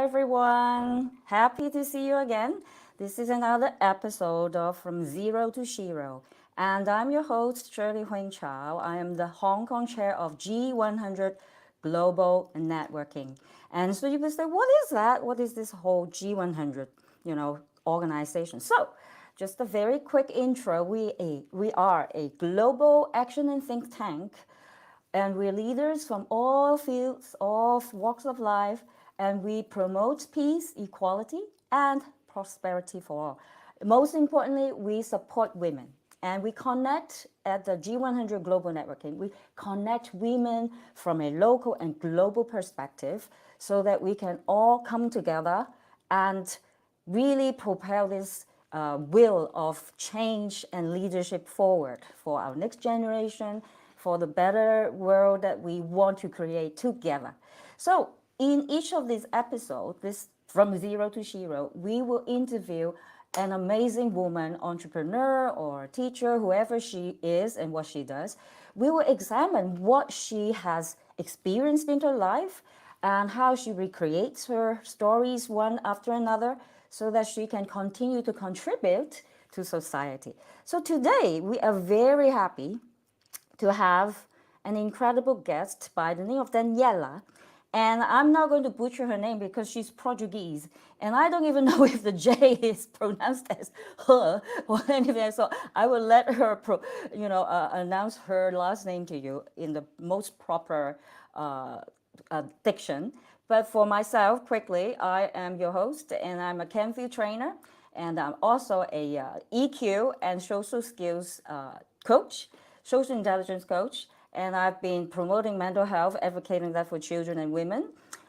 everyone. Happy to see you again. This is another episode of From Zero to Shero. And I'm your host, Shirley Whing Chow. I am the Hong Kong chair of G100 Global Networking. And so you will say, what is that? What is this whole G100, organization? So just a very quick intro. We are a global action and think tank, and we're leaders from all fields, all walks of life, and we promote peace, equality, and prosperity for all. Most importantly, we support women. And we connect at the G100 Global Networking. We connect women from a local and global perspective so that we can all come together and really propel this will of change and leadership forward for our next generation, for the better world that we want to create together. So, in each of these episodes, this From Zero to Shero, we will interview an amazing woman, entrepreneur or teacher, whoever she is and what she does. We will examine what she has experienced in her life and how she recreates her stories one after another so that she can continue to contribute to society. So today we are very happy to have an incredible guest by the name of Daniela. And I'm not going to butcher her name because she's Portuguese. And I don't even know if the J is pronounced as her or anything. So I will let her, announce her last name to you in the most proper diction. But for myself, quickly, I am your host and I'm a Canfield trainer. And I'm also a EQ and social skills coach, social intelligence coach, and I've been promoting mental health, advocating that for children and women.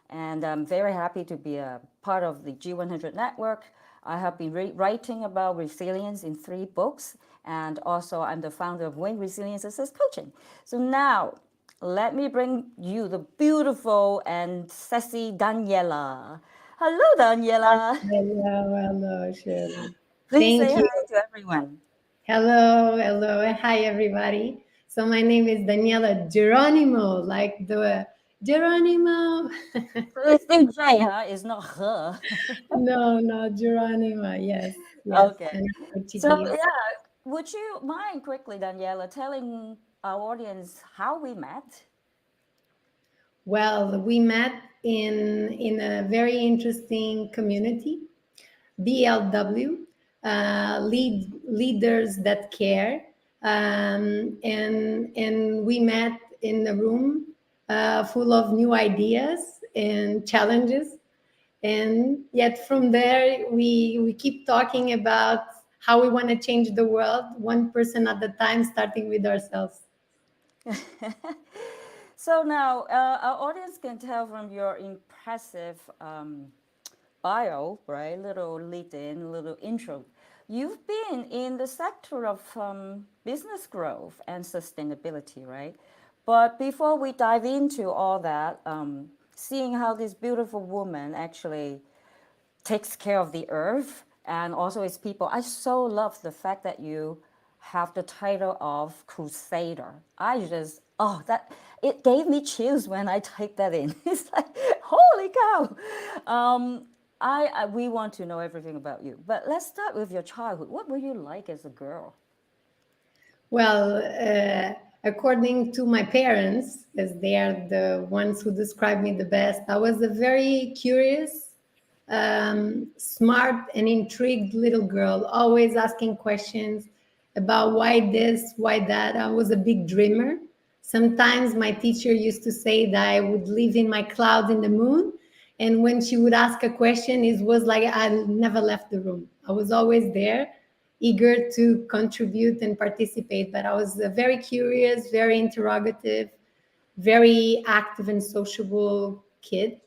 And I'm very happy to be a part of the G100 network. I have been writing about resilience in 3 books, and also I'm the founder of Wing Resilience Assist Coaching. So now, let me bring you the beautiful and sassy Daniela. Hello, Daniela. Hello, Shirley. Please say Thank you. hi to everyone. Hello, and hi, everybody. So my name is Daniela Jeronimo, like the Geronimo. So it's still J, huh? It's not her. No, Geronimo. Yes, Okay. and I'm So Portuguese. yeah, would you mind quickly, Daniela, telling our audience how we met? Well, we met in a very interesting community, BLW, leaders that care, and we met in a room full of new ideas and challenges, and yet from there we keep talking about how we want to change the world one person at a time, starting with ourselves. So now our audience can tell from your impressive bio, right? Little lead in, little intro. You've been in the sector of business growth and sustainability, right? But before we dive into all that, seeing how this beautiful woman actually takes care of the earth and also its people. I so love the fact that you have the title of Crusader. I just, oh, that it gave me chills when I typed that in. It's like, holy cow. We want to know everything about you, but let's start with your childhood. What were you like as a girl? Well, according to my parents, as they are the ones who describe me the best, I was a very curious, smart, and intrigued little girl, always asking questions about why this, why that. I was a big dreamer. Sometimes my teacher used to say that I would live in my cloud in the moon. And when she would ask a question, it was like I never left the room. I was always there, eager to contribute and participate. But I was very curious, very interrogative, very active and sociable kid.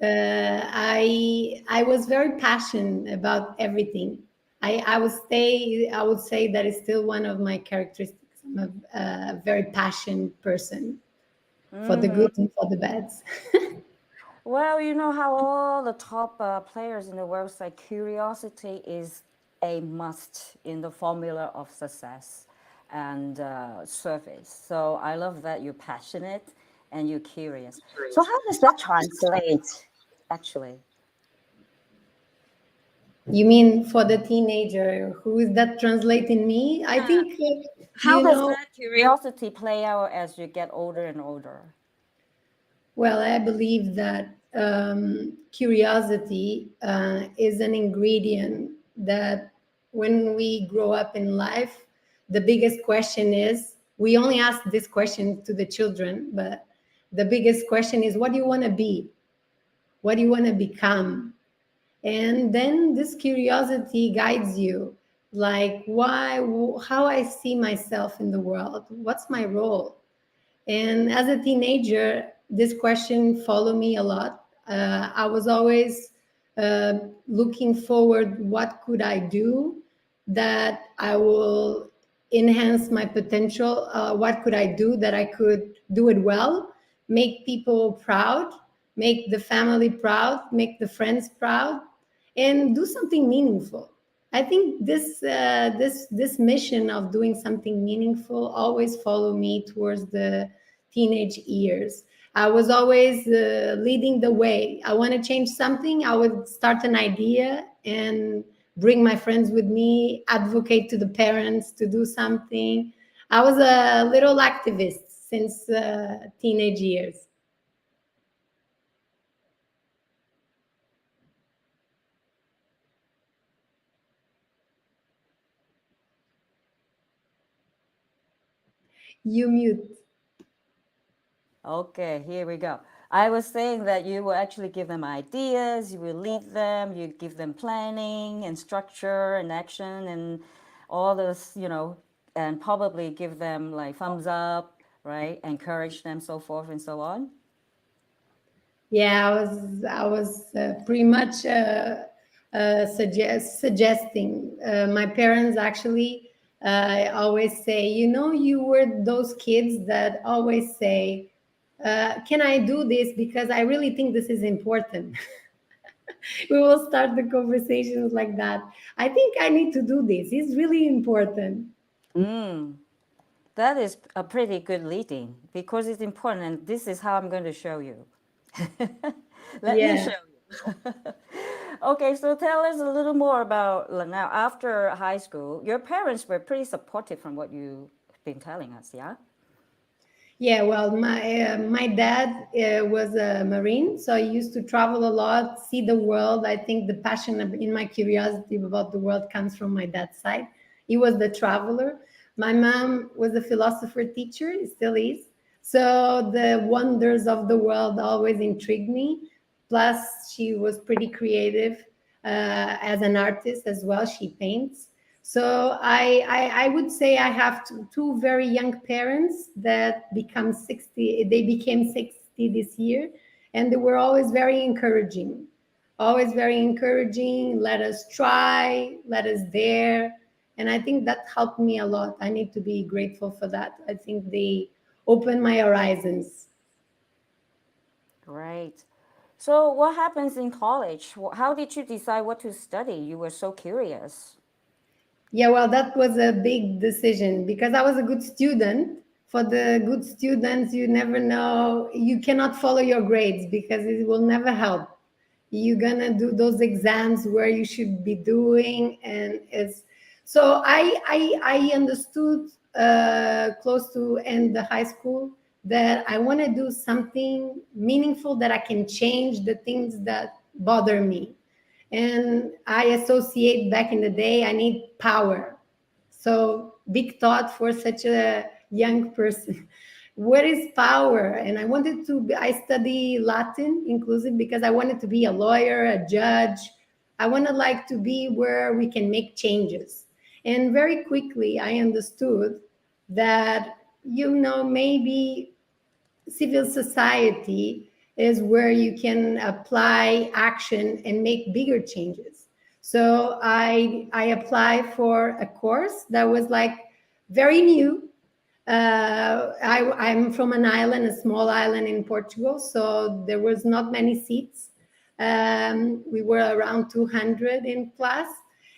I was very passionate about everything. I would say that is still one of my characteristics. I'm a very passionate person for the good and for the bads. Well, you know how all the top players in the world say curiosity is a must in the formula of success and service. So I love that you're passionate and you're curious. So how does that translate, actually? You mean for the teenager? Who is that translating me? I Yeah. think, How you does know, that curiosity play out as you get older and older? well, I believe that curiosity is an ingredient that when we grow up in life, the biggest question is, we only ask this question to the children, but the biggest question is, what do you want to be? What do you want to become? And then this curiosity guides you, like why, how I see myself in the world, what's my role. And as a teenager, this question followed me a lot. I was always uh, looking forward, what could I do that I will enhance my potential? What could I do that I could do it well, make people proud, make the family proud, make the friends proud, and do something meaningful. I think this mission of doing something meaningful always followed me towards the teenage years. I was always leading the way. I want to change something. I would start an idea and bring my friends with me, advocate to the parents to do something. I was a little activist since teenage years. You mute. Okay, here we go. I was saying that you will actually give them ideas, you will lead them, you give them planning and structure and action and all this, and probably give them like thumbs up, right? Encourage them, so forth and so on. Yeah, I was pretty much suggesting. My parents actually always say, you were those kids that always say, "Can I do this? Because I really think this is important." We will start the conversations like that. I think I need to do this. It's really important. Mm, that is a pretty good leading because it's important, and this is how I'm going to show you. Let me Yeah. show you. Okay, so tell us a little more about now after high school. Your parents were pretty supportive from what you've been telling us, yeah? Yeah, well, my dad was a Marine, so I used to travel a lot, see the world. I think the passion in my curiosity about the world comes from my dad's side. He was the traveler. My mom was a philosopher teacher, still is. So the wonders of the world always intrigued me. Plus, she was pretty creative as an artist as well. She paints. So I would say I have two very young parents that become 60. They became 60 this year, and they were always very encouraging. Always very encouraging. Let us try. Let us dare. And I think that helped me a lot. I need to be grateful for that. I think they opened my horizons. Great. So what happens in college? How did you decide what to study? You were so curious. Yeah, well, that was a big decision because I was a good student. For the good students, you never know, you cannot follow your grades because it will never help. You're gonna do those exams where you should be doing, and it's so I understood close to end the high school that I want to do something meaningful that I can change the things that bother me. And I associate back in the day, I need power. So big thought for such a young person. What is power? And I wanted to, I study Latin inclusive because I wanted to be a lawyer, a judge. I wanted like to be where we can make changes. And very quickly I understood that, maybe civil society is where you can apply action and make bigger changes. So I applied for a course that was like very new. I'm from an island, a small island in Portugal, so there was not many seats. We were around 200 in class,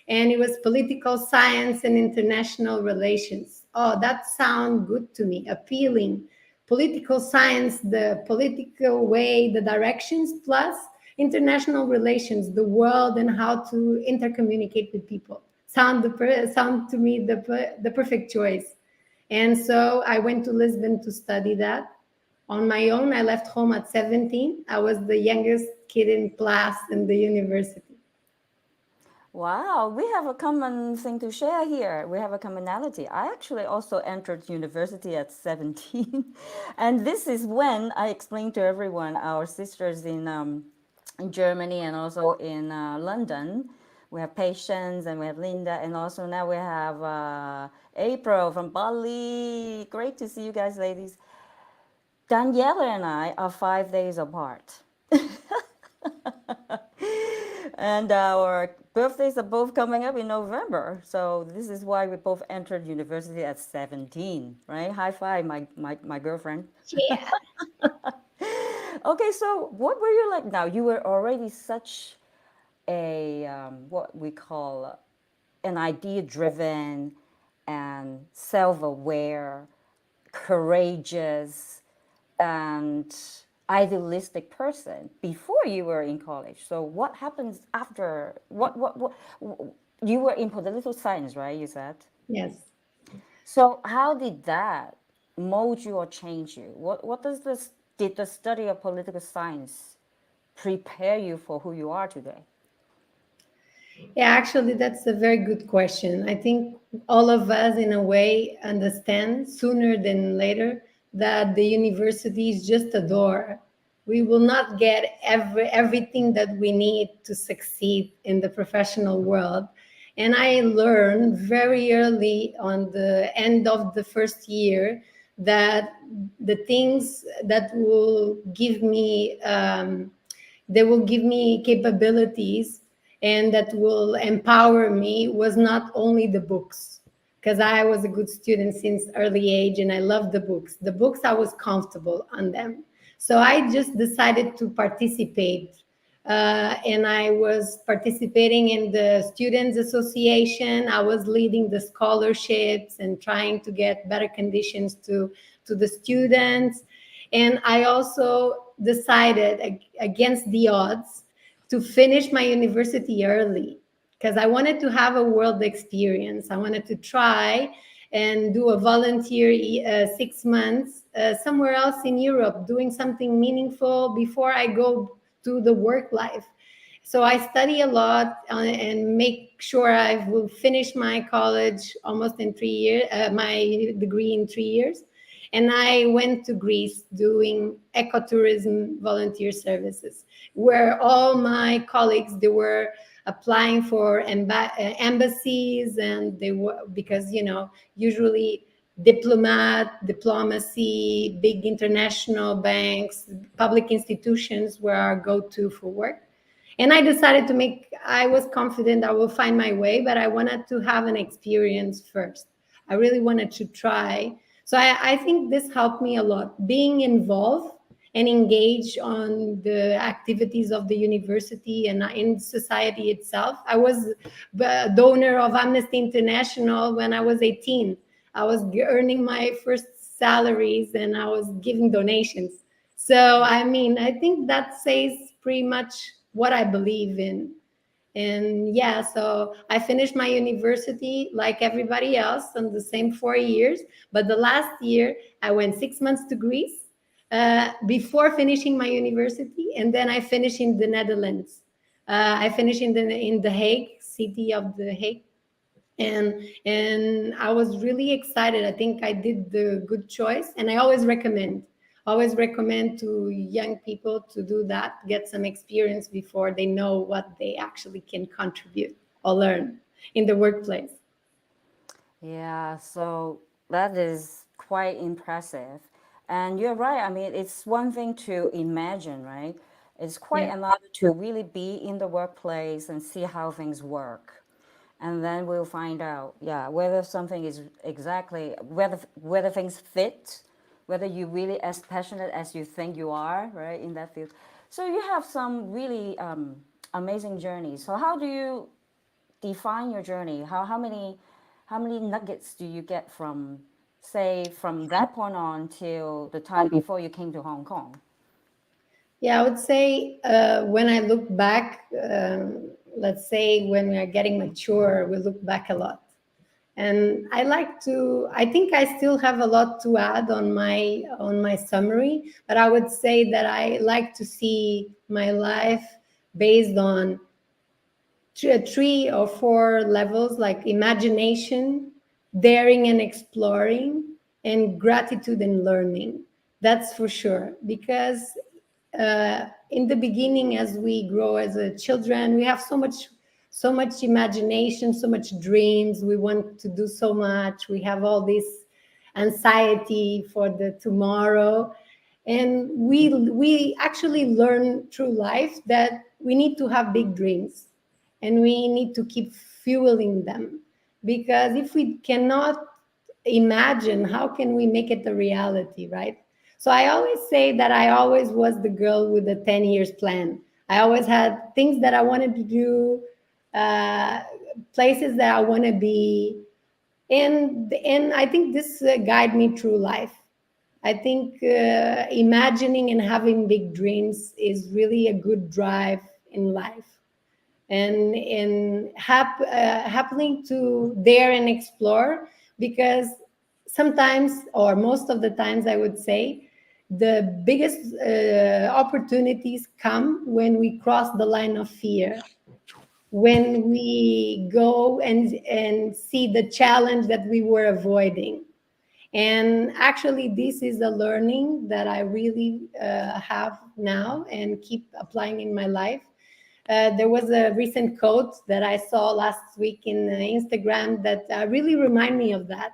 and it was political science and international relations. Oh, that sounds good to me, appealing. Political science, the political way, the directions, plus international relations, the world, and how to intercommunicate with people. Sound to me the perfect choice. And so I went to Lisbon to study that on my own. I left home at 17. I was the youngest kid in class in the university. Wow, we have a common thing to share here. We have a commonality. I actually also entered university at 17. And this is when I explained to everyone, our sisters in Germany and also in London. We have Patience and we have Linda, and also now we have April from Bali. Great to see you guys, ladies. Daniela and I are 5 days apart. And our birthdays are both coming up in November. So this is why we both entered university at 17, right? High five, my girlfriend. Yeah. Okay, so what were you like now? You were already such a, what we call an idea driven and self aware, courageous, and idealistic person before you were in college. So what happens after what you were in political science, right? You said. Yes. So how did that mold you or change you? What does this did the study of political science prepare you for who you are today? Yeah, actually, that's a very good question. I think all of us, in a way, understand sooner than later that the university is just a door. We will not get everything that we need to succeed in the professional world. And I learned very early on the end of the first year that the things that will give me they will give me capabilities and that will empower me was not only the books, because I was a good student since early age and I loved the books I was comfortable on them, so I just decided to participate, and I was participating in the students association. I was leading the scholarships and trying to get better conditions to the students. And I also decided against the odds to finish my university early because I wanted to have a world experience. I wanted to try and do a volunteer 6 months somewhere else in Europe, doing something meaningful before I go to the work life. So I study a lot and make sure I will finish my college almost in 3 years, my degree in 3 years. And I went to Greece doing ecotourism volunteer services, where all my colleagues, they were applying for embassies, and they were, because usually diplomacy, big international banks, public institutions were our go-to for work. And I decided to make, I was confident I will find my way, but I wanted to have an experience first. I really wanted to try. So I think this helped me a lot, being involved and engaged on the activities of the university and in society itself. I was a donor of Amnesty International when I was 18. I was earning my first salaries and I was giving donations. So, I mean, I think that says pretty much what I believe in. And yeah, so I finished my university like everybody else on the same 4 years. But the last year, I went 6 months to Greece before finishing my university. And then I finished in the Netherlands. I finished in the Hague, city of the Hague, and I was really excited. I think I did the good choice, and I always recommend to young people to do that, get some experience before they know what they actually can contribute or learn in the workplace. Yeah, so that is quite impressive. And you're right. I mean, it's one thing to imagine, right? It's quite Yeah. another to really be in the workplace and see how things work. And then we'll find out, yeah, whether something is exactly, whether things fit, whether you're really as passionate as you think you are, right, in that field. So you have some really amazing journeys. So how do you define your journey? How many nuggets do you get from, say, from that point on till the time before you came to Hong Kong? Yeah, I would say when I look back, let's say when we are getting mature, we look back a lot. And I think I still have a lot to add on my summary, but I would say that I like to see my life based on three or four levels, like imagination, daring and exploring, and gratitude and learning. That's for sure. Because in the beginning, as we grow as a children, we have so much imagination, so much dreams. We want to do so much. We have all this anxiety for the tomorrow, and we actually learn through life that we need to have big dreams, and we need to keep fueling them, because if we cannot imagine, how can we make it a reality, right? So I always say that I always was the girl with a 10 years plan. I always had things that I wanted to do, uh, places that I want to be, and I think this guide me through life. I think imagining and having big dreams is really a good drive in life, and happening to dare and explore, because sometimes, or most of the times, I would say the biggest opportunities come when we cross the line of fear, when we go and see the challenge that we were avoiding. And actually, this is a learning that I really have now and keep applying in my life. There was a recent quote that I saw last week in Instagram that really remind me of that.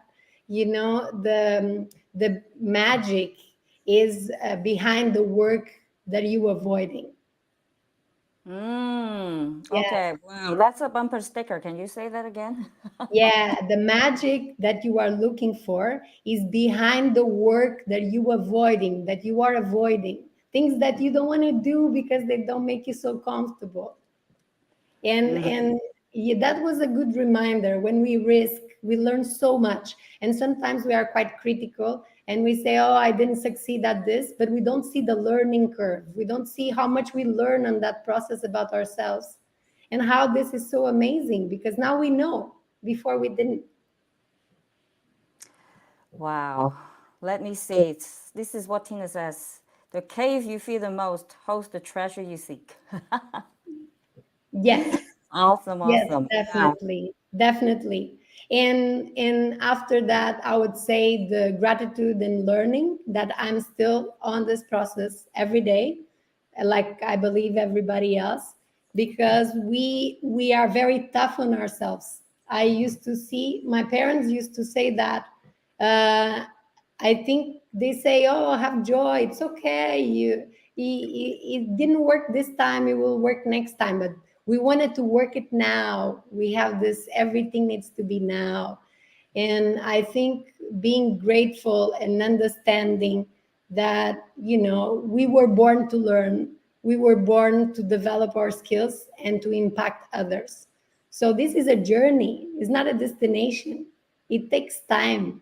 You know, the magic is behind the work that you avoiding. Okay. Wow, that's a bumper sticker. Can you say that again? Yeah, the magic that you are looking for is behind the work that you are avoiding. Things that you don't want to do because they don't make you so comfortable. And yeah, that was a good reminder. When we risk, we learn so much. And sometimes we are quite critical and we say, "Oh, I didn't succeed at this," but we don't see the learning curve. We don't see how much we learn on that process about ourselves, and how this is so amazing, because now we know, before we didn't. Wow. Let me see. This is what Tina says. The cave you fear the most hosts the treasure you seek. Yes. Awesome, Yes, awesome. Yeah. definitely, definitely. And after that, I would say the gratitude and learning, that I'm still on this process every day, like I believe everybody else, because we are very tough on ourselves. I used to see my parents used to say that. Uh, I think they say, "Oh, have joy. It's okay. It didn't work this time. It will work next time." But we wanted to work it now. We have this. Everything needs to be now, and I think being grateful and understanding that, we were born to learn. We were born to develop our skills and to impact others. So this is a journey. It's not a destination. It takes time,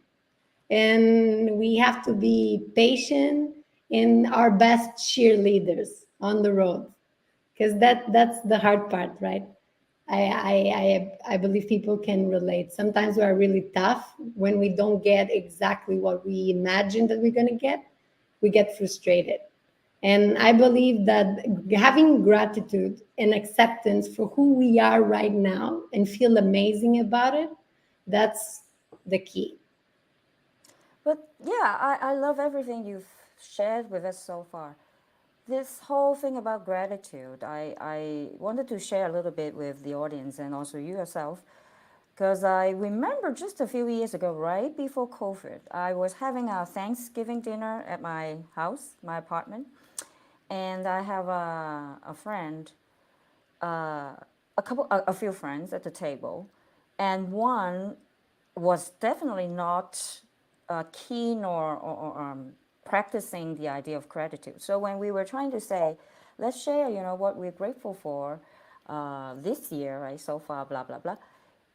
and we have to be patient and our best cheerleaders on the road, because that's the hard part, right? I believe people can relate. Sometimes we are really tough when we don't get exactly what we imagine that we're going to get. We get frustrated, and I believe that having gratitude and acceptance for who we are right now and feel amazing about it, that's the key. But yeah, I love everything you've shared with us so far. This whole thing about gratitude, I wanted to share a little bit with the audience and also you yourself. Because I remember just a few years ago, right before COVID, I was having a Thanksgiving dinner at my house, my apartment, and I have a friend, a few friends at the table, and one was definitely not keen or practicing the idea of gratitude. So when we were trying to say, let's share, what we're grateful for this year, right, so far, blah blah blah,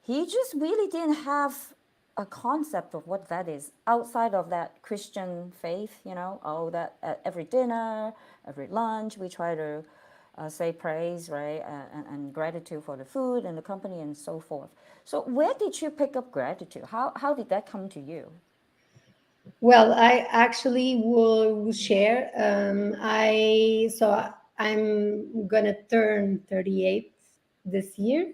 he just really didn't have a concept of what that is outside of that Christian faith, oh, that at every dinner, every lunch, we try to say praise, right, and gratitude for the food and the company and so forth. So, where did you pick up gratitude? How did that come to you? Well, I actually will share. I'm gonna turn 38 this year,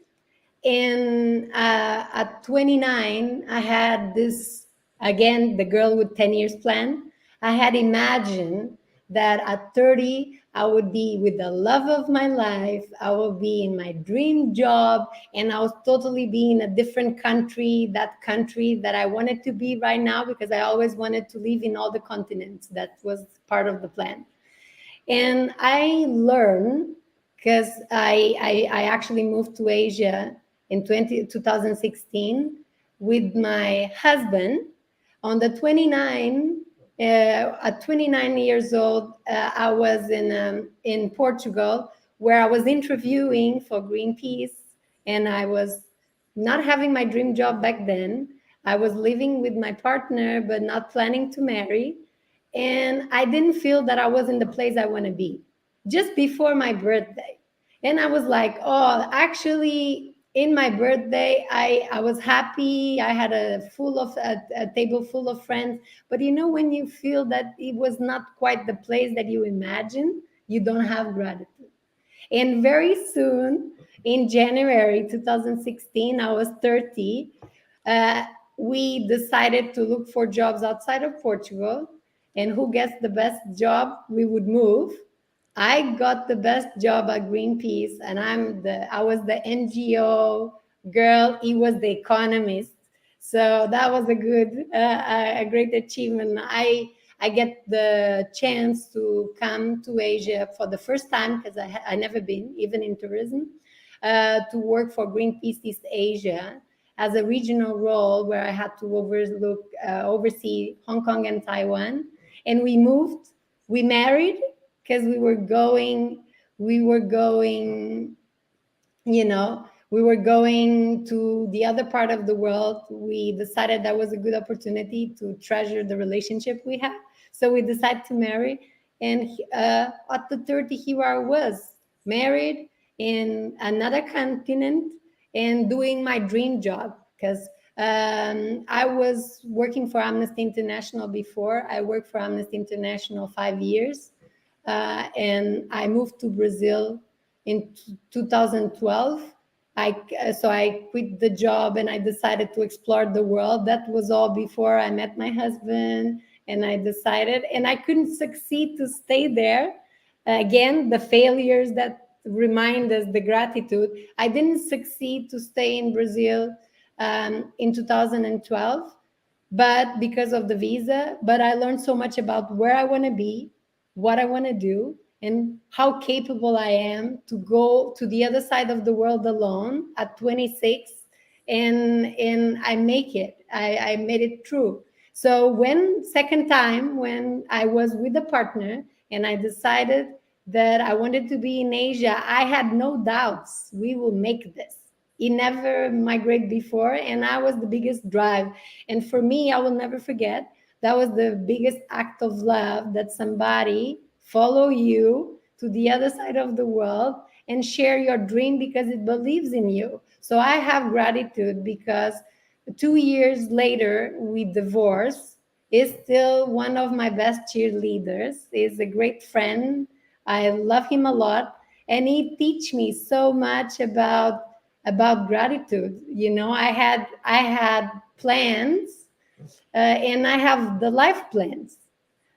and at 29, I had this, again, the girl with 10 years plan. I had imagined that at 30, I would be with the love of my life. I will be in my dream job, and I was totally be in a different country, that country that I wanted to be right now, because I always wanted to live in all the continents. That was part of the plan. And I learned, because I actually moved to Asia in 2016 with my husband. On the 29, at 29 years old, I was in Portugal, where I was interviewing for Greenpeace, and I was not having my dream job back then. I was living with my partner, but not planning to marry, and I didn't feel that I was in the place I want to be just before my birthday. And I was like, oh, actually, in my birthday, I was happy. I had a table full of friends. But when you feel that it was not quite the place that you imagine, you don't have gratitude. And very soon, in January 2016, I was 30. Uh, we decided to look for jobs outside of Portugal. And who gets the best job, we would move. I got the best job at Greenpeace, and I was the NGO girl. He was the economist. So that was a great achievement. I get the chance to come to Asia for the first time, because I never been, even in tourism, to work for Greenpeace East Asia as a regional role, where I had to oversee Hong Kong and Taiwan. And we married, because we were going we were going to the other part of the world. We decided that was a good opportunity to treasure the relationship we have. So we decided to marry. And at the 30, here I was, married in another continent and doing my dream job. Because I was working for Amnesty International before. I worked for Amnesty International 5 years. And I moved to Brazil in 2012. So I quit the job and I decided to explore the world. That was all before I met my husband, and I decided, and I couldn't succeed to stay there. Again, the failures that remind us the gratitude. I didn't succeed to stay in Brazil in 2012, but because of the visa. But I learned so much about where I want to be, what I want to do, and how capable I am to go to the other side of the world alone at 26. And I make it. I made it through. So when second time, when I was with a partner and I decided that I wanted to be in Asia, I had no doubts we will make this. He never migrated before, and I was the biggest drive. And for me, I will never forget, that was the biggest act of love, that somebody follow you to the other side of the world and share your dream because it believes in you. So I have gratitude, because 2 years later we divorced. Is still one of my best cheerleaders. Is a great friend. I love him a lot, and he teach me so much about gratitude. I had plans, and I have the life plans.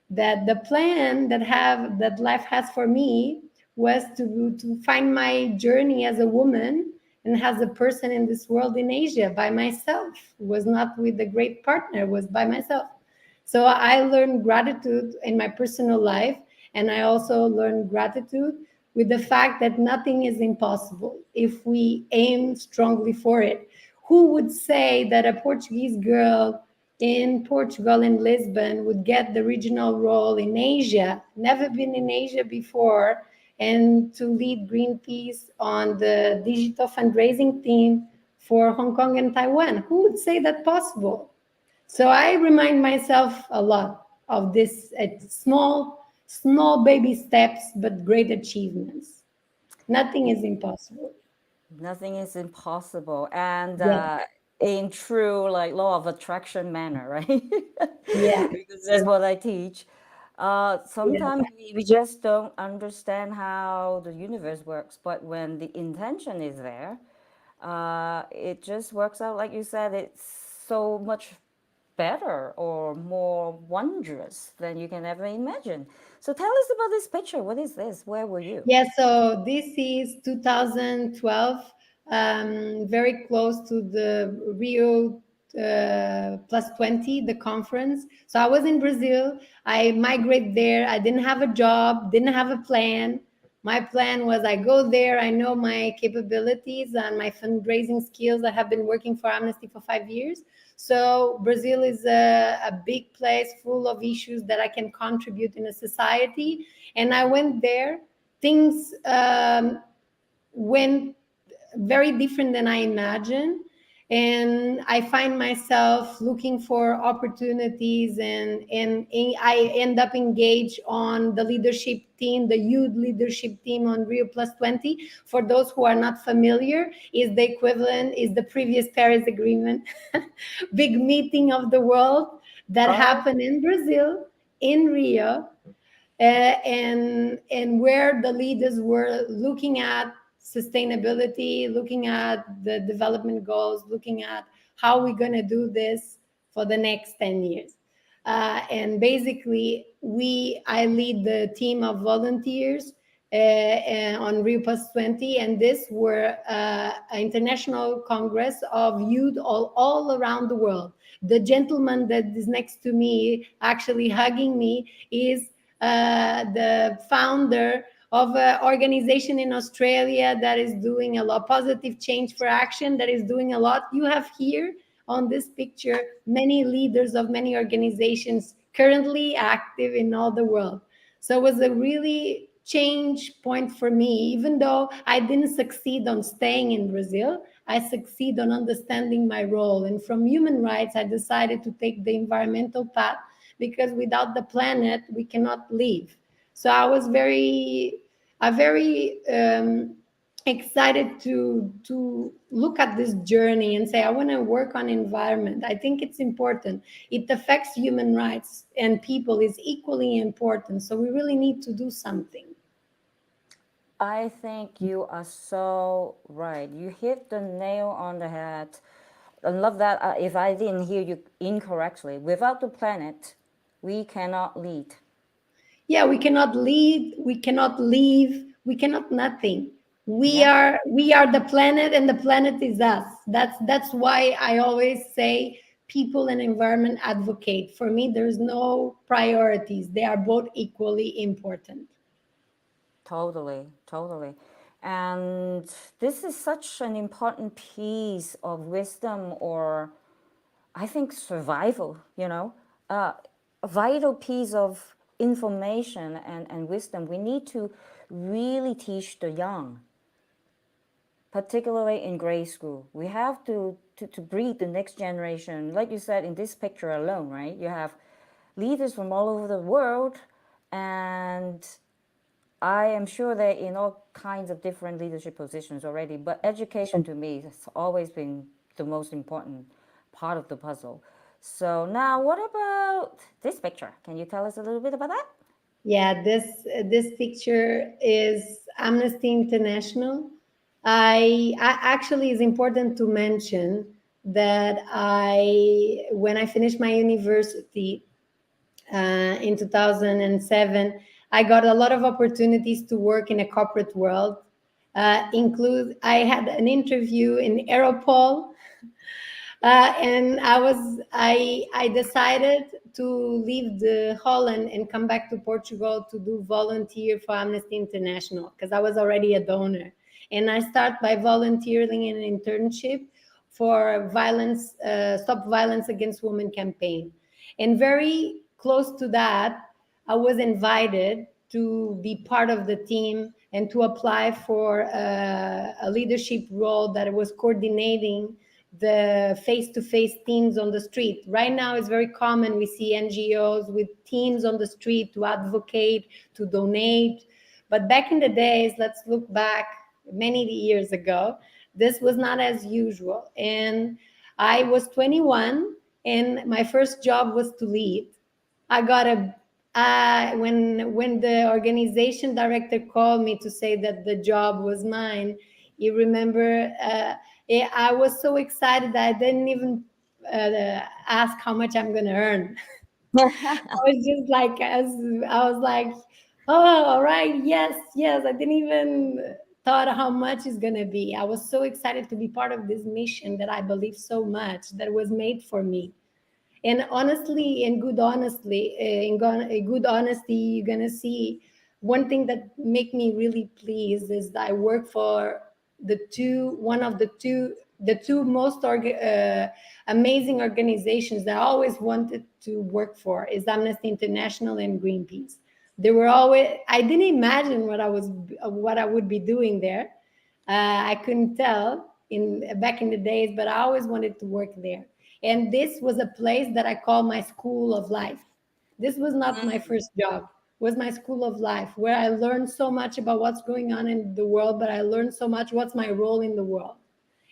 That the plan that life has for me was to find my journey as a woman and as a person in this world in Asia by myself. Was not with a great partner, was by myself. So I learned gratitude in my personal life, and I also learned gratitude with the fact that nothing is impossible if we aim strongly for it. Who would say that a Portuguese girl in Portugal, in Lisbon, would get the regional role in Asia, never been in Asia before, and to lead Greenpeace on the digital fundraising team for Hong Kong and Taiwan? Who would say that possible? So I remind myself a lot of this small baby steps, but great achievements. Nothing is impossible. Nothing is impossible. And Yeah, in true like law of attraction manner, right? yeah, Because that's what I teach. yeah. Sometimes we just don't understand how the universe works, but when the intention is there, it just works out like you said. It's so much better or more wondrous than you can ever imagine. So tell us about this picture. What is this? Where were you? Yeah, so this is 2012, very close to the Rio plus 20, the conference. So I was in Brazil. I migrated there. I didn't have a job, didn't have a plan. My plan was I go there, I know my capabilities and my fundraising skills. I have been working for Amnesty for 5 years. So Brazil is a big place full of issues that I can contribute in a society. And I went there. Things went very different than I imagined. And I find myself looking for opportunities, and I end up engaged on the leadership team, the youth leadership team on Rio Plus 20. For those who are not familiar, is the equivalent, is the previous Paris Agreement, big meeting of the world that Oh, happened in Brazil, in Rio, and where the leaders were looking at sustainability, looking at the development goals, looking at how we're going to do this for the next 10 years. And basically, I lead the team of volunteers on Rio Plus 20, and this were an international congress of youth all around the world. The gentleman that is next to me, actually hugging me, is the founder of an organization in Australia that is doing a lot, Positive Change for Action, that is doing a lot. You have here on this picture many leaders of many organizations currently active in all the world. So it was a really change point for me. Even though I didn't succeed on staying in Brazil, I succeed on understanding my role. And from human rights, I decided to take the environmental path, because without the planet, we cannot live. So I was very excited to look at this journey and say I want to work on environment. I think it's important. It affects human rights, and people is equally important. So we really need to do something. I think you are so right. You hit the nail on the head. I love that. If I didn't hear you incorrectly, without the planet, we cannot lead. Yeah, we cannot lead, we cannot leave, we cannot nothing. we Yeah, are we are the planet, and the planet is us. That's why I always say people and environment advocate. For me, there's no priorities, they are both equally important. totally, totally. And this is such an important piece of wisdom, or I think survival, a vital piece of information and wisdom we need to really teach the young, particularly in grade school. We have to breed the next generation. Like you said, in this picture alone, right? You have leaders from all over the world, and I am sure they're in all kinds of different leadership positions already. But education to me has always been the most important part of the puzzle. So now, what about this picture? Can you tell us a little bit about that? Yeah, this picture is Amnesty International. I actually, is important to mention that when I finished my university in 2007, I got a lot of opportunities to work in a corporate world. Include I had an interview in Aeropol, and I decided to leave the Holland and come back to Portugal to do volunteer for Amnesty International, because I was already a donor. And I start by volunteering in an internship for violence, Stop Violence Against Women campaign. And very close to that, I was invited to be part of the team and to apply for a leadership role that was coordinating the face-to-face teams on the street. Right now, it's very common. We see NGOs with teams on the street to advocate, to donate. But back in the days, let's look back many years ago, this was not as usual. And I was 21, and my first job was to lead. I got a when the organization director called me to say that the job was mine. You remember? I was so excited that I didn't even ask how much I'm going to earn. I was just like, as I was like, oh, all right, yes, yes. I didn't even thought how much it's gonna be. I was so excited to be part of this mission that I believe so much that was made for me. And honestly, in good honestly, in good honesty, you're gonna see one thing that make me really pleased is that I work for one of the two most amazing organizations that I always wanted to work for is Amnesty International and Greenpeace. They were always, I didn't imagine what I would be doing there. I couldn't tell in back in the days, but I always wanted to work there. And this was a place that I call my school of life. This was not my first job. It was my school of life where I learned so much about what's going on in the world, but I learned so much what's my role in the world.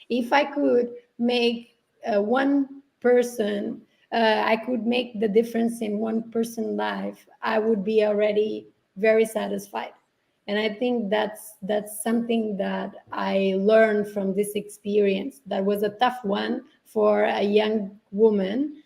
If I could make one person, I could make the difference in one person's life, I would be already very satisfied. And I think that's something that I learned from this experience. That was a tough one for a young woman.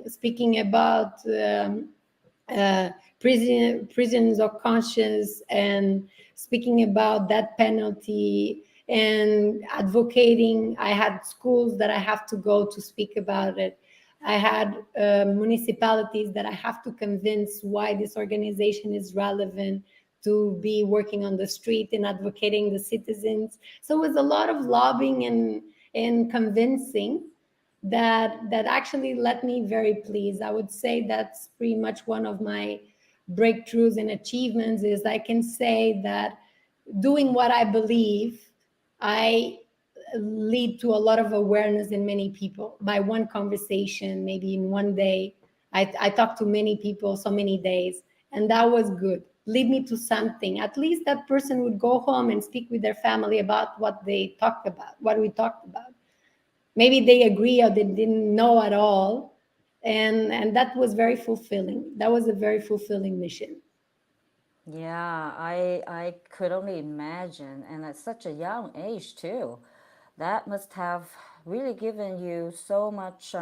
Speaking about uh, prisons of conscience and speaking about that penalty and advocating. I had schools that I have to go to speak about it. I had municipalities that I have to convince why this organization is relevant to be working on the street and advocating the citizens. So it was a lot of lobbying and convincing that actually left me very pleased. I would say that's pretty much one of my breakthroughs and achievements is I can say that doing what I believe, I lead to a lot of awareness in many people by one conversation, maybe in one day. I talked to many people so many days, and that was good. Lead me to something. At least that person would go home and speak with their family about what they talked about, what we talked about. Maybe they agree or they didn't know at all, and that was very fulfilling. That was a very fulfilling mission. Yeah, I could only imagine, and at such a young age too. That must have really given you so much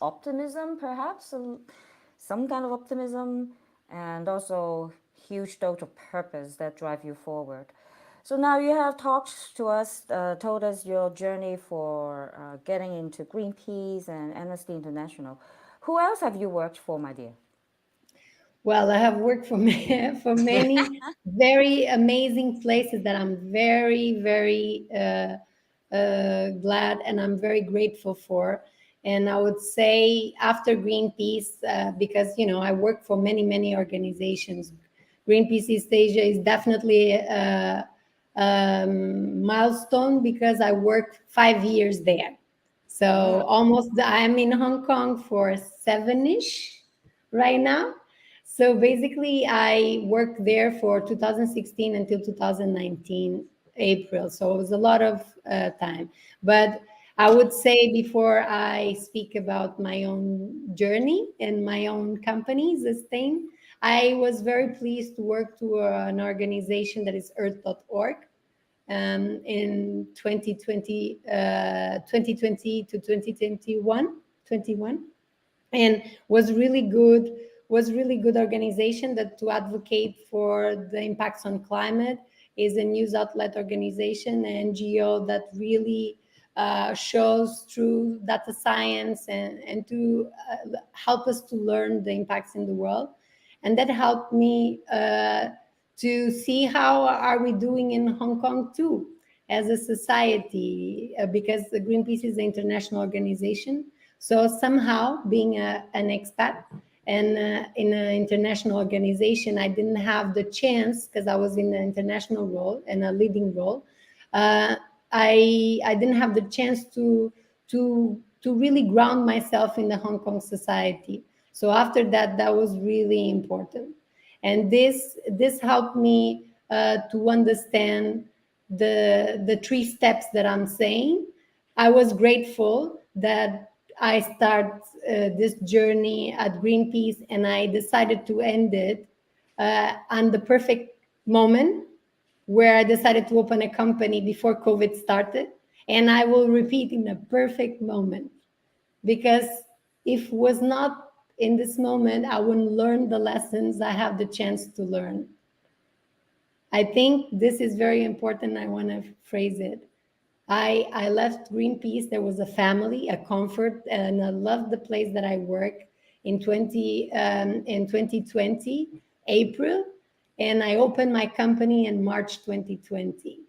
optimism, perhaps some kind of optimism, and also huge dose of purpose that drive you forward. So now you have talked to us, told us your journey for getting into Greenpeace and Amnesty International. Who else have you worked for, my dear? Well, I have worked for for many very amazing places that I'm very, very glad and I'm very grateful for. And I would say after Greenpeace, because I work for many, many organizations. Greenpeace East Asia is definitely a, milestone because I worked 5 years there. So almost, I'm in Hong Kong for 7-ish right now. So basically, I worked there for 2016 until 2019 April. So it was a lot of time. But I would say before I speak about my own journey and my own company, this thing, I was very pleased to work to an organization that is earth.org in 2020 to 2021 and was really good organization that to advocate for the impacts on climate is a news outlet organization, an NGO that really shows through data science and to help us to learn the impacts in the world. And that helped me to see how are we doing in Hong Kong too as a society, because the Greenpeace is an international organization. So somehow, being an expat and in an international organization, I didn't have the chance because I was in an international role and a leading role. Uh, I didn't have the chance to really ground myself in the Hong Kong society. So after that, that was really important, and this helped me to understand the three steps that I'm saying. I was grateful that I start this journey at Greenpeace, and I decided to end it on the perfect moment where I decided to open a company before COVID started. And I will repeat, in a perfect moment, because if it was not in this moment, I wouldn't learn the lessons I have the chance to learn. I think this is very important. I want to phrase it. I left Greenpeace. There was a family, a comfort, and I loved the place that I work in 2020 April, and I opened my company in March 2020,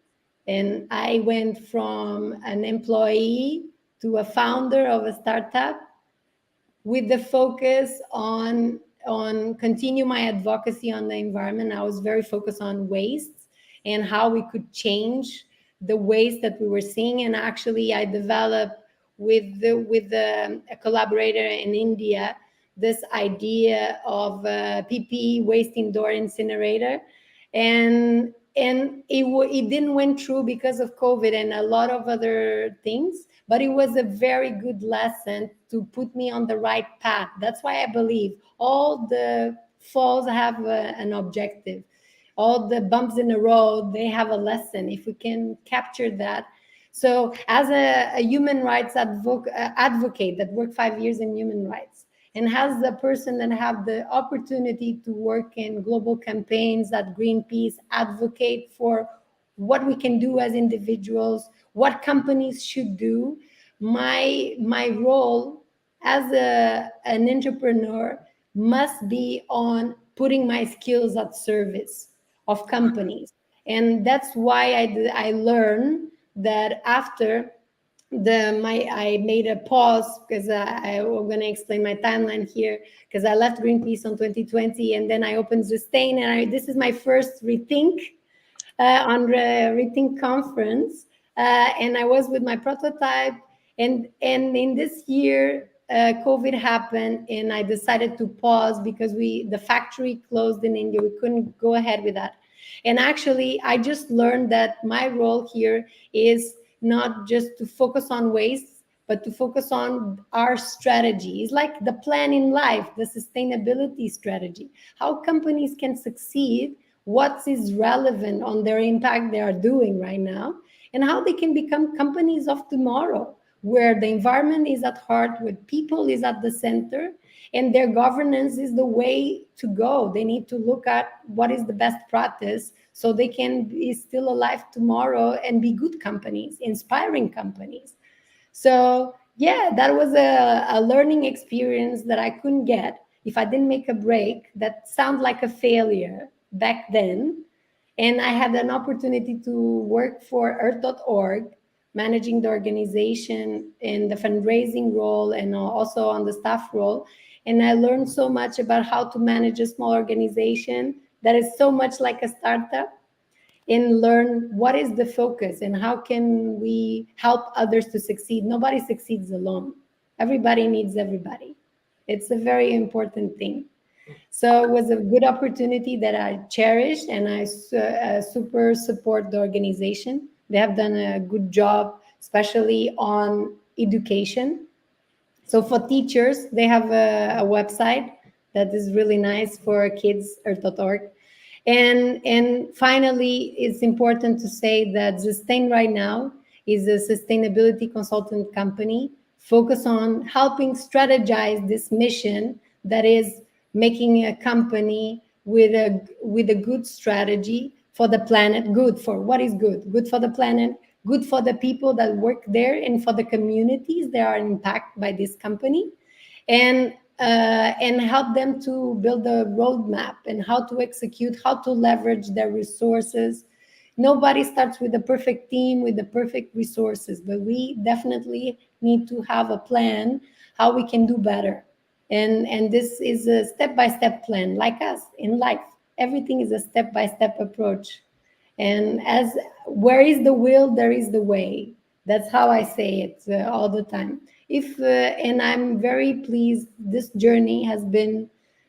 and I went from an employee to a founder of a startup with the focus on continue my advocacy on the environment. I was very focused on waste and how we could change the waste that we were seeing. And actually, I developed a collaborator in India this idea of PP waste indoor incinerator, and it didn't went through because of COVID and a lot of other things, but it was a very good lesson to put me on the right path. That's why I believe all the falls have an objective, all the bumps in the road, they have a lesson if we can capture that. So as a human rights advocate that worked 5 years in human rights, and has the person that have the opportunity to work in global campaigns at Greenpeace, advocate for what we can do as individuals, what companies should do. My role as an entrepreneur must be on putting my skills at service of companies. And that's why I learned that after I made a pause, because I'm going to explain my timeline here, because I left Greenpeace on 2020 and then I opened Sustain, and this is my first rethink on the Rethink conference, and I was with my prototype. And in this year, COVID happened, and I decided to pause because the factory closed in India. We couldn't go ahead with that. And actually, I just learned that my role here is not just to focus on waste, but to focus on our strategy. It's like the plan in life, the sustainability strategy, how companies can succeed, what is relevant on their impact they are doing right now, and how they can become companies of tomorrow, where the environment is at heart, where people is at the center, and their governance is the way to go. They need to look at what is the best practice so they can be still alive tomorrow and be good companies, inspiring companies. So yeah, that was a learning experience that I couldn't get if I didn't make a break. That sounds like a failure back then. And I had an opportunity to work for earth.org, managing the organization in the fundraising role and also on the staff role. And I learned so much about how to manage a small organization that is so much like a startup, and learn what is the focus and how can we help others to succeed. Nobody succeeds alone. Everybody needs everybody. It's a very important thing. So it was a good opportunity that I cherished, and I super support the organization. They have done a good job, especially on education. So for teachers, they have a website that is really nice for kids, earth.org. And finally, it's important to say that Sustain right now is a sustainability consultant company focused on helping strategize this mission, that is making a company with a good strategy for the planet. Good for what is good for the planet, good for the people that work there, and for the communities that are impacted by this company, and help them to build a roadmap and how to execute, how to leverage their resources. Nobody starts with a perfect team, with the perfect resources, but we definitely need to have a plan how we can do better. And this is a step-by-step plan, like us in life. Everything is a step-by-step approach. And as where is the will, there is the way. That's how I say it all the time. If and I'm very pleased. This journey has been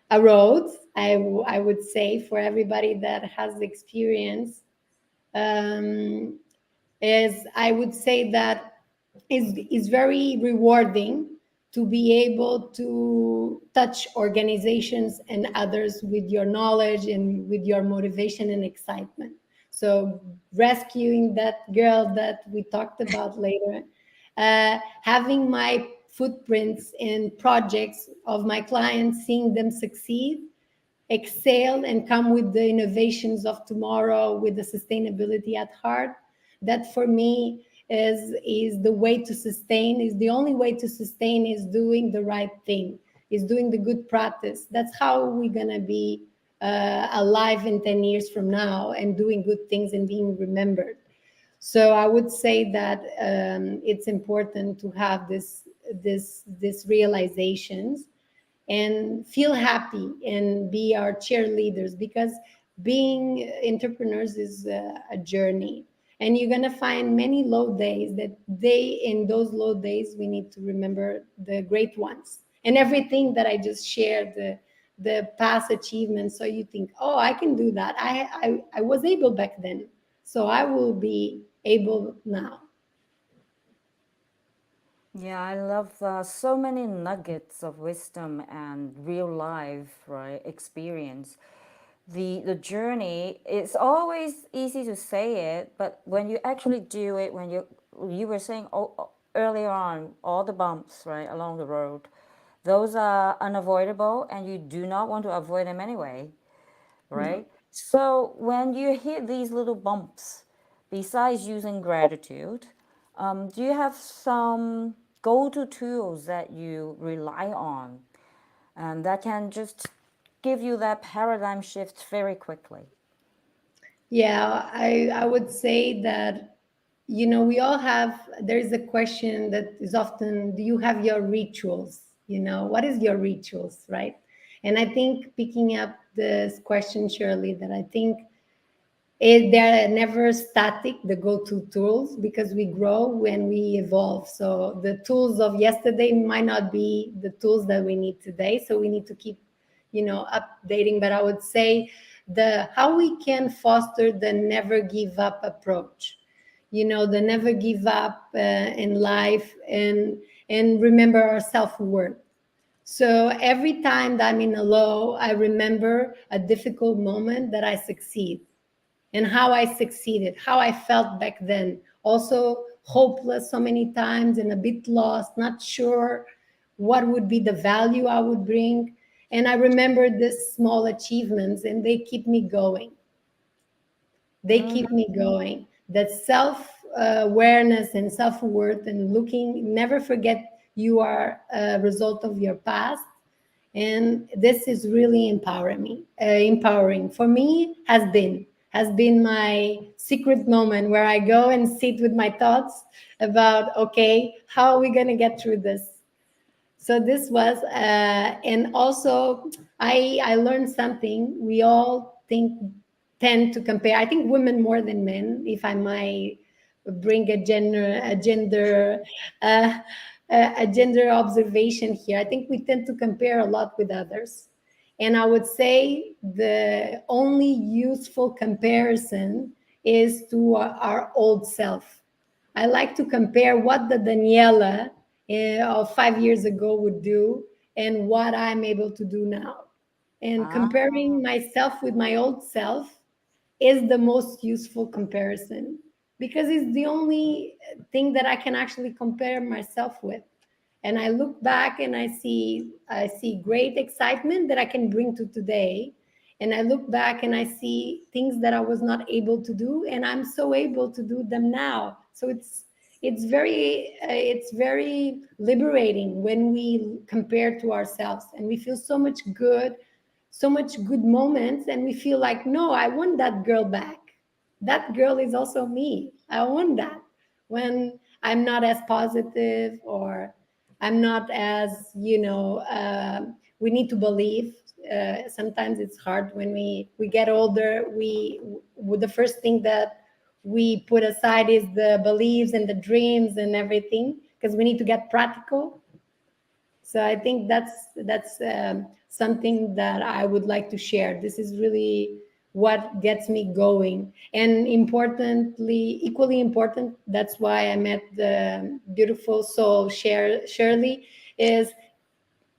a road. I would say for everybody that has experience, um, is I would say that is very rewarding to be able to touch organizations and others with your knowledge and with your motivation and excitement. So rescuing that girl that we talked about later, having my footprints in projects of my clients, seeing them succeed, excel, and come with the innovations of tomorrow with the sustainability at heart, that for me is the way to sustain, is the only way to sustain, is doing the right thing, is doing the good practice. That's how we're gonna be alive in 10 years from now and doing good things and being remembered. So I would say that it's important to have this realizations and feel happy and be our cheerleaders, because being entrepreneurs is a journey, and you're going to find many low days. That they in those low days we need to remember the great ones and everything that I just shared, the past achievements, so you think, oh, I can do that. I was able back then, so I will be able now. Yeah, I love so many nuggets of wisdom and real life, right, experience. The journey, it's always easy to say it, but when you actually do it, when you were saying earlier on, all the bumps, right, along the road, those are unavoidable, and you do not want to avoid them anyway, No. right? So when you hit these little bumps, besides using gratitude, do you have some go-to tools that you rely on and that can just give you that paradigm shift very quickly? Yeah, I would say that, you know, we all have, there is a question that is often, do you have your rituals? You know, what is your rituals, right? And I think picking up this question, Shirley, that I think they're never static, the go-to tools, because we grow when we evolve. So the tools of yesterday might not be the tools that we need today. So we need to keep, you know, updating. But I would say the how we can foster the never give up approach, you know, the never give up in life, and remember our self-worth. So every time that I'm in a low, I remember a difficult moment that I succeed and how I succeeded, how I felt back then. Also, hopeless so many times and a bit lost, not sure what would be the value I would bring. And I remember these small achievements, and they keep me going. They keep me going. That self awareness and self worth, and looking, never forget you are a result of your past. And this is really empowering for me. Has been my secret moment where I go and sit with my thoughts about, okay, how are we going to get through this? So this was and also I learned something. We all tend to compare, I think, women more than men, if I might bring uh, a gender observation here. I think we tend to compare a lot with others, and I would say the only useful comparison is to our old self. I like to compare what the Daniela of 5 years ago would do and what I'm able to do now. And Ah, comparing myself with my old self is the most useful comparison, because it's the only thing that I can actually compare myself with. And I look back and I see great excitement that I can bring to today. And I look back and I see things that I was not able to do, and I'm so able to do them now. So it's very liberating when we compare to ourselves, and we feel so much good moments, and we feel like, no, I want that girl back. That girl is also me. I want that. When I'm not as positive, or I'm not as, we need to believe sometimes it's hard when we get older. The first thing that we put aside is the beliefs and the dreams and everything, because we need to get practical. So I think that's something that I would like to share. This is really what gets me going. And importantly, equally important, that's why I met the beautiful soul Shirley, is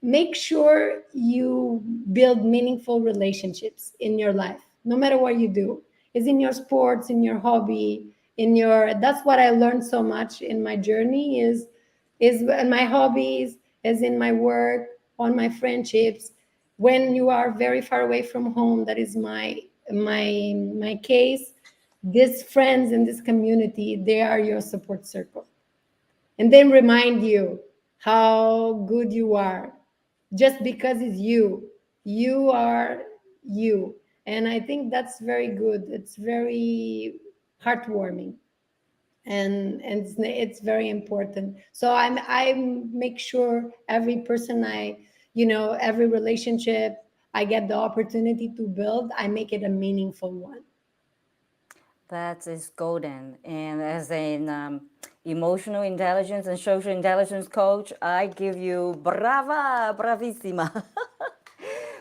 make sure you build meaningful relationships in your life, no matter what you do. Is in your sports, in your hobby, in your, that's what I learned so much in my journey, is in my hobbies, is in my work, on my friendships. When you are very far away from home, that is my case, these friends in this community, they are your support circle, and then remind you how good you are, just because it's you are you. And I think that's very good, it's very heartwarming, and it's very important. So I make sure every person I, every relationship I get the opportunity to build, I make it a meaningful one. That is golden. And as an emotional intelligence and social intelligence coach, I give you brava, bravissima.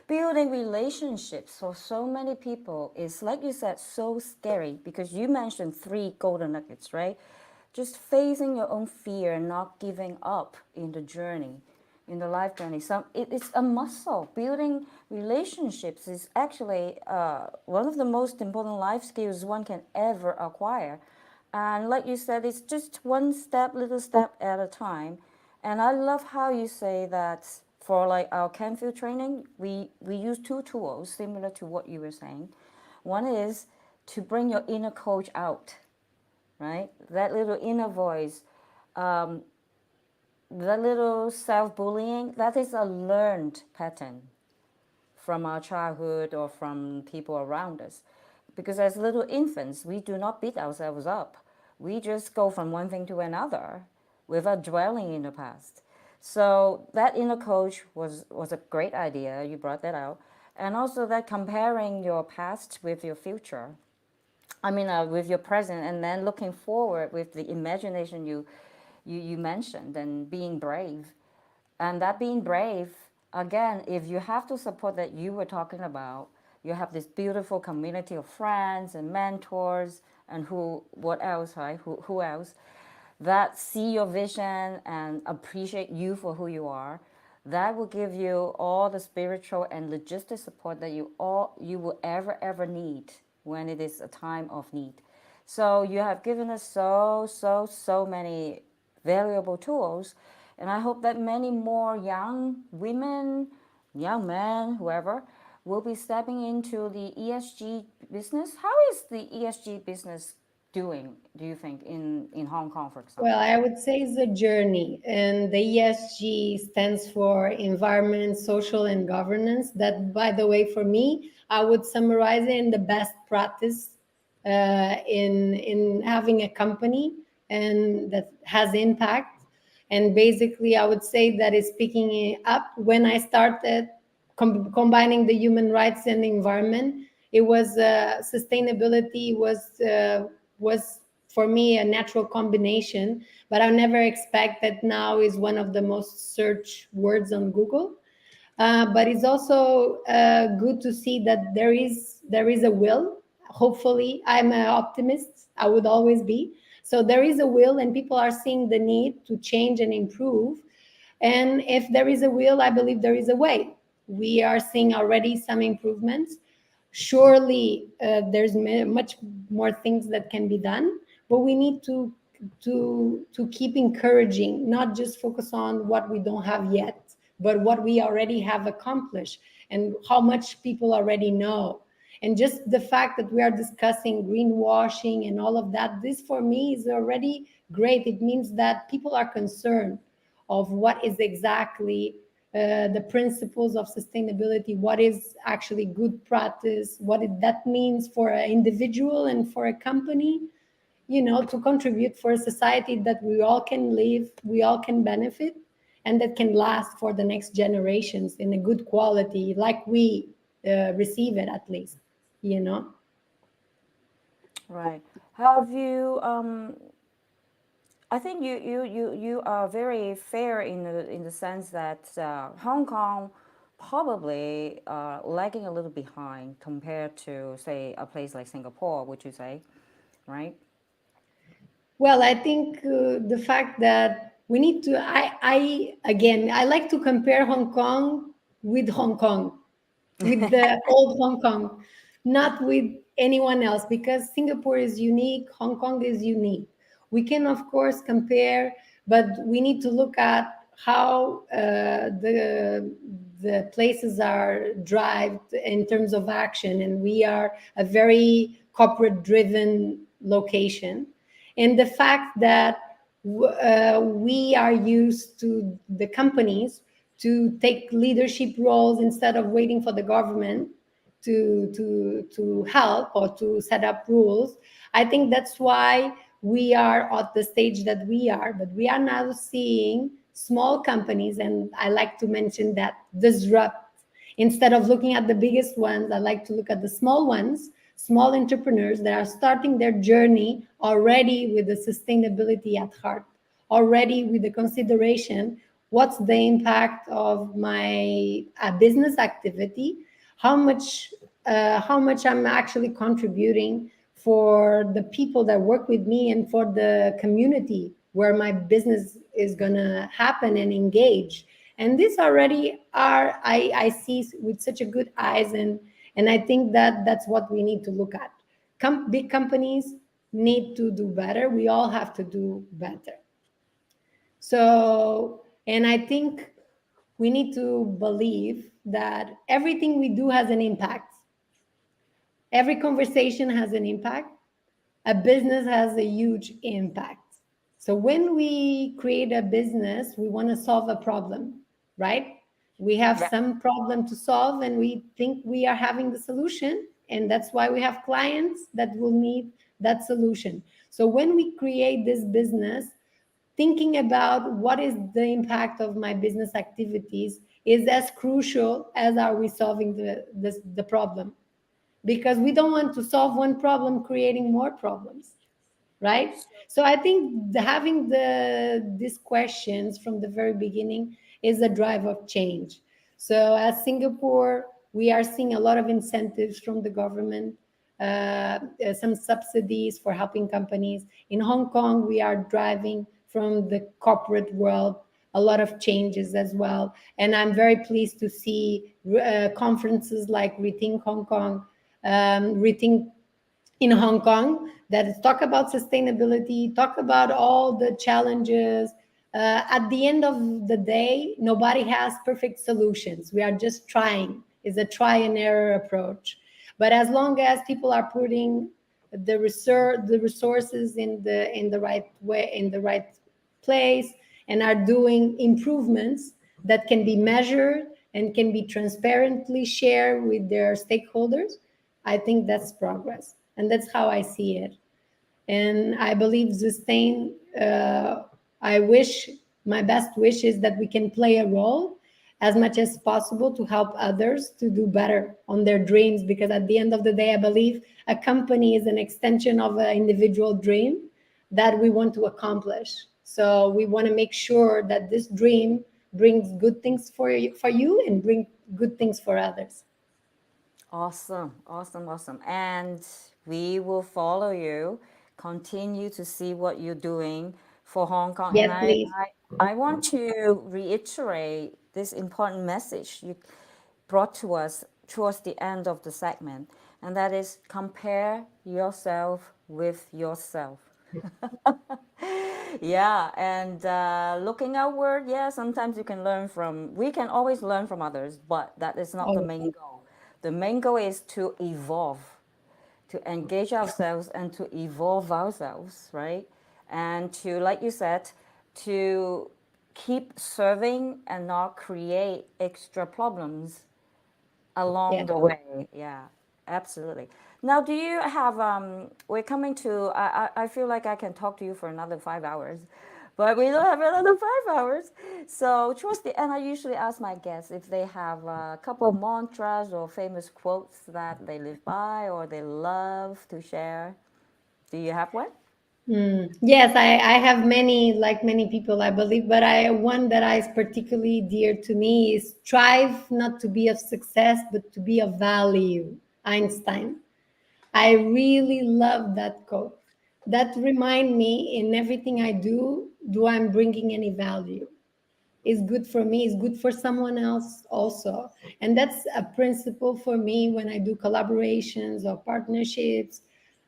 Building relationships for so many people is, like you said, so scary because you mentioned three golden nuggets, right? Just facing your own fear and not giving up in the journey, in the life journey. It's a muscle. Building relationships is actually one of the most important life skills one can ever acquire. And like you said, it's just one step, little step at a time. And I love how you say that for like our Canfield training, we use two tools similar to what you were saying. One is to bring your inner coach out, right? That little inner voice, that little self-bullying, that is a learned pattern from our childhood or from people around us. Because as little infants, we do not beat ourselves up. We just go from one thing to another without dwelling in the past. So that inner coach was a great idea. You brought that out. And also that comparing your past with your future. With your present, and then looking forward with the imagination you mentioned, and being brave. And that being brave, again, if you have the support that you were talking about, you have this beautiful community of friends and mentors, and what else, right? Who else? That see your vision and appreciate you for who you are. That will give you all the spiritual and logistic support that you will ever need when it is a time of need. So you have given us so many valuable tools, and I hope that many more young women, young men, whoever, will be stepping into the ESG business. How is the ESG business doing, do you think, in Hong Kong, for Well, example? I would say it's a journey, and the ESG stands for environment, social, and governance. That, by the way, for me, I would summarize it in the best practice in having a company and that has impact. And basically, I would say that is picking it up. When I started combining the human rights and the environment, it was sustainability was for me a natural combination, but I never expect that now is one of the most searched words on Google. But it's also good to see that there is a will. Hopefully, I'm an optimist. I would always be. So there is a will, and people are seeing the need to change and improve. And if there is a will, I believe there is a way. We are seeing already some improvements. Surely, there's much more things that can be done, but we need to keep encouraging, not just focus on what we don't have yet, but what we already have accomplished and how much people already know. And just the fact that we are discussing greenwashing and all of that, this for me is already great. It means that people are concerned of what is exactly the principles of sustainability, what is actually good practice, that means for an individual and for a company, to contribute for a society that we all can live, we all can benefit. and that can last for the next generations in a good quality, like we receive it at least, you know. Right. Have you I think you are very fair in the sense that Hong Kong probably lagging a little behind compared to say a place like Singapore, would you say, right? Well, I think the fact that we need to, again, I like to compare Hong Kong with Hong Kong, with the old Hong Kong, not with anyone else, because Singapore is unique, Hong Kong is unique. We can, of course, compare, but we need to look at how the places are driven in terms of action, and we are a very corporate driven location, and the fact that we are used to the companies to take leadership roles instead of waiting for the government to help or to set up rules. I think that's why we are at the stage that we are. But we are now seeing small companies, and I like to mention that disrupt. Instead of looking at the biggest ones, I like to look at the small ones, small entrepreneurs that are starting their journey already with the sustainability at heart, already with the consideration, what's the impact of my business activity, how much how much I'm actually contributing for the people that work with me and for the community where my business is gonna happen and engage. And this already are I see with such a good eyes, and I think that that's what we need to look at. Big companies need to do better. We all have to do better. So, and I think we need to believe that everything we do has an impact. Every conversation has an impact. A business has a huge impact. So when we create a business, we want to solve a problem, right? We have Yeah. some problem to solve and we think we are having the solution. And that's why we have clients that will need that solution. So when we create this business, thinking about what is the impact of my business activities is as crucial as are we solving the problem, because we don't want to solve one problem creating more problems, right? So I think having these questions from the very beginning is a drive of change. So as Singapore, we are seeing a lot of incentives from the government, some subsidies for helping companies. In Hong Kong, we are driving from the corporate world a lot of changes as well. And I'm very pleased to see conferences like Rethink Hong Kong, Rethink in Hong Kong, that is talk about sustainability, talk about all the challenges. At the end of the day, nobody has perfect solutions. We are just trying. It's a try and error approach. But as long as people are putting the resources in the right way, in the right place, and are doing improvements that can be measured and can be transparently shared with their stakeholders, I think that's progress. And that's how I see it. And I believe sustain, I wish, my best wish is that we can play a role as much as possible to help others to do better on their dreams, because at the end of the day, I believe a company is an extension of an individual dream that we want to accomplish. So we want to make sure that this dream brings good things for you and bring good things for others. Awesome, awesome, awesome. And we will follow you, continue to see what you're doing for Hong Kong. And Yes, please. I want to reiterate this important message you brought to us towards the end of the segment, and that is compare yourself with yourself. Yeah, and looking outward, yeah, sometimes you can learn from, we can always learn from others, but that is not the Oh, main goal. The main goal is to evolve, to engage ourselves and to evolve ourselves, right? And to, like you said, to keep serving and not create extra problems along yeah. the way. Yeah, absolutely. Now, do you have, we're coming to, I feel like I can talk to you for another 5 hours, but we don't have another 5 hours. So towards the end, I usually ask my guests if they have a couple of mantras or famous quotes that they live by or they love to share. Do you have one? Yes, I have many, like many people, I believe, but I one that is particularly dear to me is strive not to be of success, but to be of value. Einstein. I really love that quote. That remind me in everything I do I'm bringing any value? Is good for me, is good for someone else also. And that's a principle for me when I do collaborations or partnerships.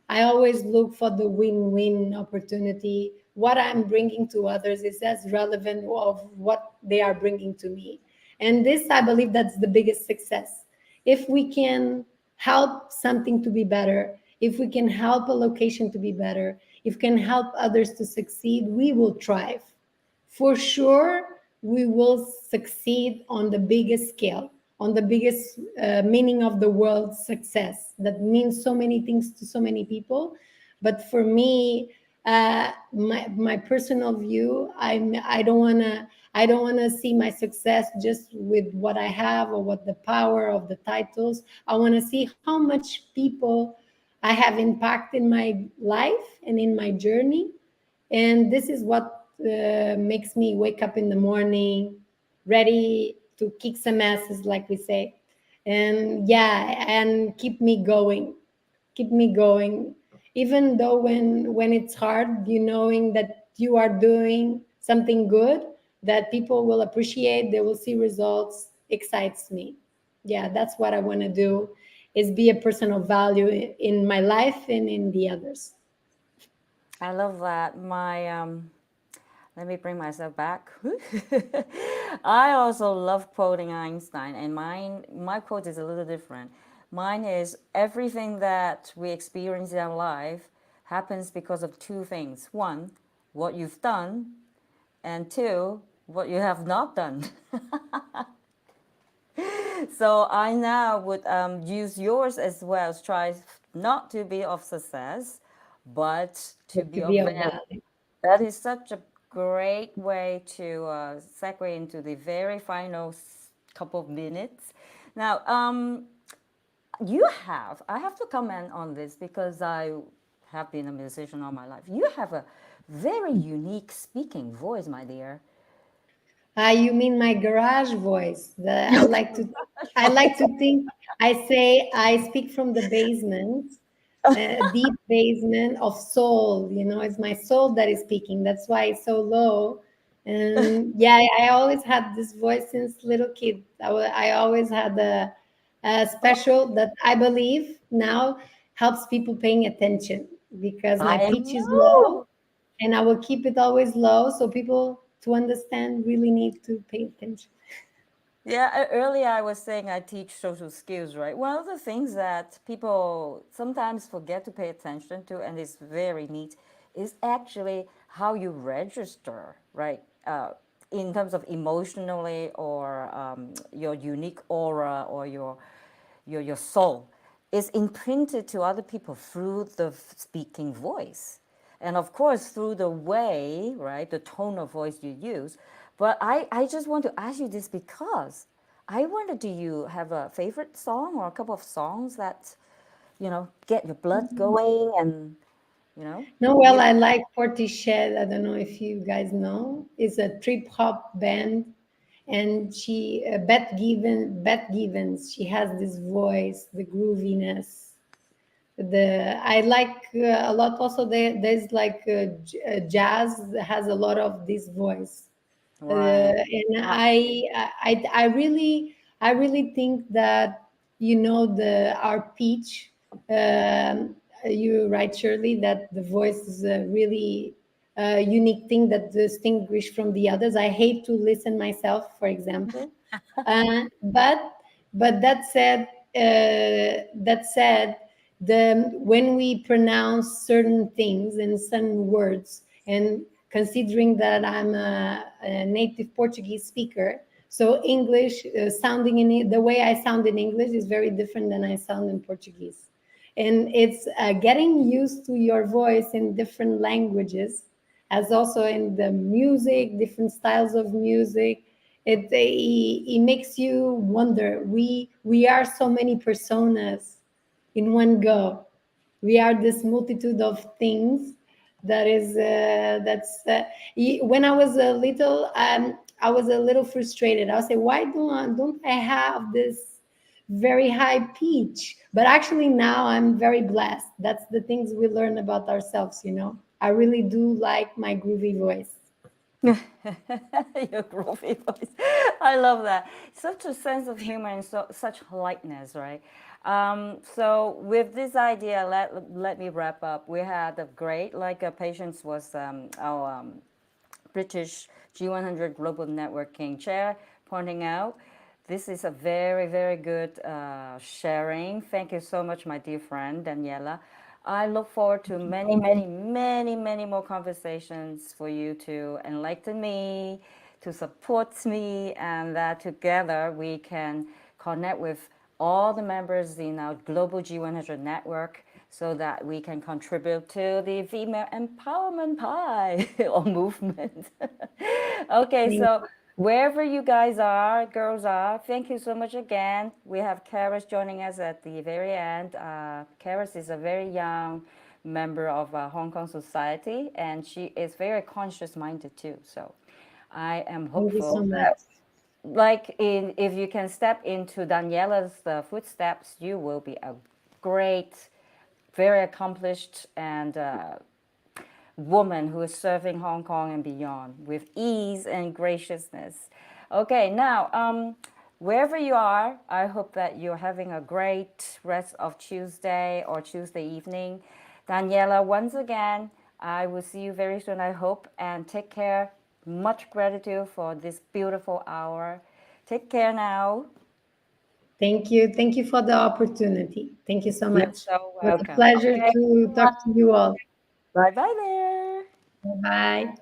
I always look for the win-win opportunity. What I'm bringing to others is as relevant of what they are bringing to me. And this, I believe, that's the biggest success. If we can help something to be better, if we can help a location to be better, if we can help others to succeed, we will thrive. For sure we will succeed on the biggest scale, on the biggest meaning of the word success. That means so many things to so many people. But for me, my personal view, I don't wanna see my success just with what I have or what the power of the titles. I wanna see how much people I have impact in my life and in my journey, and this is what makes me wake up in the morning ready to kick some asses, like we say. And yeah, and keep me going, even though when it's hard, you knowing that you are doing something good that people will appreciate, they will see results, excites me. Yeah, that's what I want to do, is be a person of value in my life and in the others. I love that. Let me bring myself back. I also love quoting Einstein, and my quote is a little different. Mine is everything that we experience in our life happens because of two things. One, what you've done, and two, what you have not done. So I now would use yours as well. Try not to be of success, but to But be to of be of value. value. That is such a great way to segue into the very final couple of minutes. Now, I have to comment on this because I have been a musician all my life. You have a very unique speaking voice, my dear. Ah, you mean my garage voice? I like to think. I say I speak from the basement, deep basement of soul. You know, it's my soul that is speaking. That's why it's so low. And yeah, I always had this voice since little kid. I always had a special that I believe now helps people paying attention, because my I pitch is low, know. and I will keep it always low so people to understand really need to pay attention. Yeah, earlier I was saying I teach social skills, right? One of the things that people sometimes forget to pay attention to, and is very neat, is actually how you register, right? In terms of emotionally or your unique aura or your soul is imprinted to other people through the speaking voice. And of course, through the way, right, the tone of voice you use. But I just want to ask you this because I wonder, do you have a favorite song or a couple of songs that, get your blood going and, No, well, you. I like Portishead. I don't know if you guys know. It's a trip hop band, and Beth Givens. She has this voice, the grooviness. I like a lot. Also, there's like jazz that has a lot of this voice. Right. And Uh, I really think that, the our pitch. You're right, Shirley, that the voice is a really unique thing that distinguish from the others. I hate to listen myself, for example, but that said, when we pronounce certain things and certain words, and considering that I'm a native Portuguese speaker, so English sounding in the way I sound in English is very different than I sound in Portuguese, and it's getting used to your voice in different languages. as also in the music, different styles of music. It makes you wonder. We are so many personas in one go. We are this multitude of things that is when I was a little I was a little frustrated. I was say, why don't I have this very high pitch? But actually now I'm very blessed. That's the things we learn about ourselves, you know. I really do like my groovy voice. Your groovy voice. I love that. Such a sense of humor and such lightness, right? So with this idea, let me wrap up. We had a great, like, Patience was our British G100 Global Networking Chair, pointing out this is a very, very good sharing. Thank you so much, my dear friend Daniela. I look forward to many, many, many, many more conversations for you to enlighten me, to support me, and that together we can connect with all the members in our global G100 network so that we can contribute to the female empowerment pie or movement. Okay, so wherever you guys are, girls are, thank you so much again. We have Karis joining us at the very end. Karis is a very young member of Hong Kong society, and she is very conscious minded too. So I am Thank you so hopeful much. that, like, if you can step into Daniela's footsteps, you will be a great, very accomplished and woman who is serving Hong Kong and beyond with ease and graciousness. Okay, now, wherever you are, I hope that you're having a great rest of Tuesday or Tuesday evening. Daniela, once again, I will see you very soon, I hope, and take care. Much gratitude for this beautiful hour. Take care now. Thank you. Thank you for the opportunity. Thank you so You're much. so It was a welcome. pleasure Okay, to talk to you all. bye bye there. Bye.